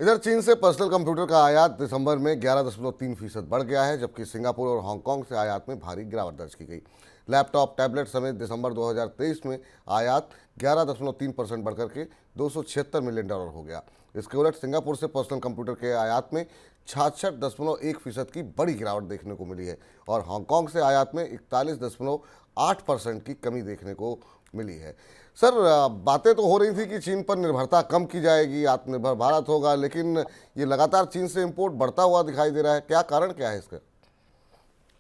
इधर चीन से पर्सनल कंप्यूटर का आयात दिसंबर में 11.3% बढ़ गया है, जबकि सिंगापुर और हांगकांग से आयात में भारी गिरावट दर्ज की गई। लैपटॉप, टैबलेट समेत दिसंबर 2023 में आयात 11.3% बढ़कर के $276 मिलियन हो गया। इसके उलट सिंगापुर से पर्सनल कंप्यूटर के आयात में 66.1% की बड़ी गिरावट देखने को मिली है और हांगकांग से आयात में 41.8% की कमी देखने को मिली है। सर, बातें तो हो रही थी कि चीन पर निर्भरता कम की जाएगी, आत्मनिर्भर भारत होगा, लेकिन ये लगातार चीन से इंपोर्ट बढ़ता हुआ दिखाई दे रहा है। क्या कारण क्या है इसका?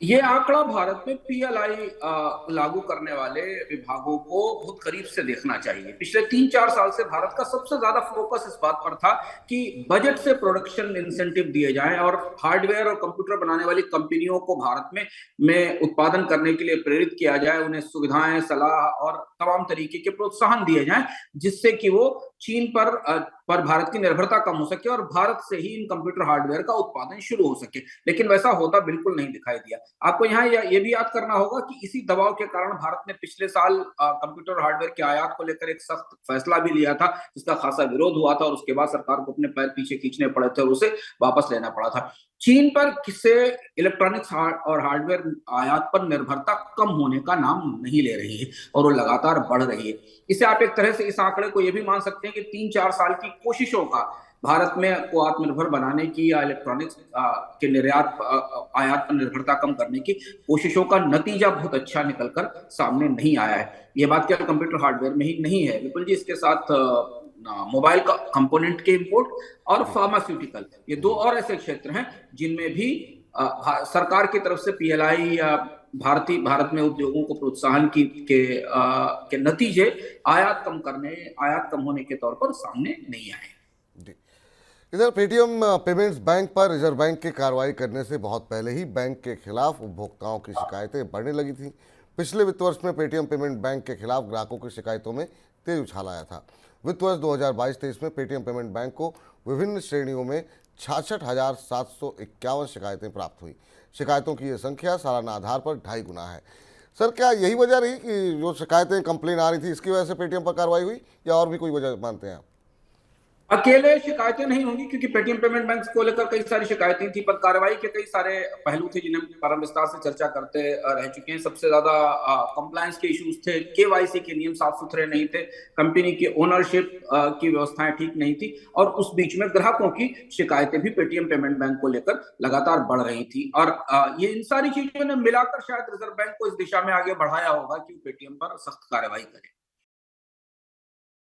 ये आंकड़ा भारत में पीएलआई लागू करने वाले विभागों को बहुत करीब से देखना चाहिए। पिछले 3-4 साल से भारत का सबसे ज्यादा फोकस इस बात पर था कि बजट से प्रोडक्शन इंसेंटिव दिए जाएं और हार्डवेयर और कंप्यूटर बनाने वाली कंपनियों को भारत में उत्पादन करने के लिए प्रेरित किया जाए, उन्हें सुविधाएं, सलाह और तमाम तरीके के प्रोत्साहन दिए जाएं, जिससे कि वो चीन पर भारत की निर्भरता कम हो सके और भारत से ही इन कंप्यूटर हार्डवेयर का उत्पादन शुरू हो सके। लेकिन वैसा होता बिल्कुल नहीं दिखाई दिया। आपको यहाँ ये भी याद करना होगा कि इसी दबाव के कारण भारत ने पिछले साल कंप्यूटर हार्डवेयर के आयात को लेकर एक सख्त फैसला भी लिया था, जिसका खासा विरोध हुआ था और उसके बाद सरकार को अपने पैर पीछे खींचने पड़े थे और उसे वापस लेना पड़ा था। चीन पर किसी इलेक्ट्रॉनिक्स और हार्डवेयर आयात पर निर्भरता कम होने का नाम नहीं ले रही है और वो लगातार बढ़ रही है। इसे आप एक तरह से इस आंकड़े को यह भी मान सकते हैं कि 3-4 साल की कोशिशों का भारत में को आत्मनिर्भर बनाने की या इलेक्ट्रॉनिक्स के निर्यात आयात पर निर्भरता कम करने की कोशिशों का नतीजा बहुत अच्छा निकलकर सामने नहीं आया है। ये बात केवल कंप्यूटर हार्डवेयर में ही नहीं है विपुल जी, इसके साथ मोबाइल का कंपोनेंट के इंपोर्ट और जी फार्मास्यूटिकल, ये दो जी और ऐसे क्षेत्र हैं जिनमें भी सरकार की तरफ से पीएलआई या भारत में उद्योगों को प्रोत्साहन के नतीजे आयात कम होने के तौर पर सामने नहीं आए। जी। इधर पेटीएम पेमेंट्स बैंक पर रिजर्व बैंक के कार्रवाई करने से बहुत पहले ही बैंक के खिलाफ उपभोक्ताओं की शिकायतें बढ़ने लगी थी। पिछले वित्त वर्ष में पेटीएम पेमेंट बैंक के खिलाफ ग्राहकों की शिकायतों में तेज उछाल आया था। वित्त वर्ष 2022-23 में पेटीएम पेमेंट बैंक को विभिन्न श्रेणियों में 66,751 शिकायतें प्राप्त हुई। शिकायतों की यह संख्या सालाना आधार पर 2.5 गुना है। सर, क्या यही वजह रही कि जो शिकायतें कंप्लेन आ रही थी इसकी वजह से पेटीएम पर कार्रवाई हुई, या और भी कोई वजह मानते हैं आप? अकेले शिकायतें नहीं होंगी, क्योंकि पेटीएम पेमेंट बैंक को लेकर कई सारी शिकायतें थी, पर कार्रवाई के कई सारे पहलू थे जिन्हें परम विस्तार से चर्चा करते रह चुके हैं। सबसे ज्यादा कंप्लायंस के इश्यूज थे, केवाईसी के नियम साफ सुथरे नहीं थे, कंपनी की ओनरशिप की व्यवस्थाएं ठीक नहीं थी और उस बीच में ग्राहकों की शिकायतें भी पेटीएम पेमेंट बैंक को लेकर लगातार बढ़ रही थी। और ये इन सारी चीजों ने मिलाकर शायद रिजर्व बैंक को इस दिशा में आगे बढ़ाया होगा कि पेटीएम पर सख्त कार्रवाई करे।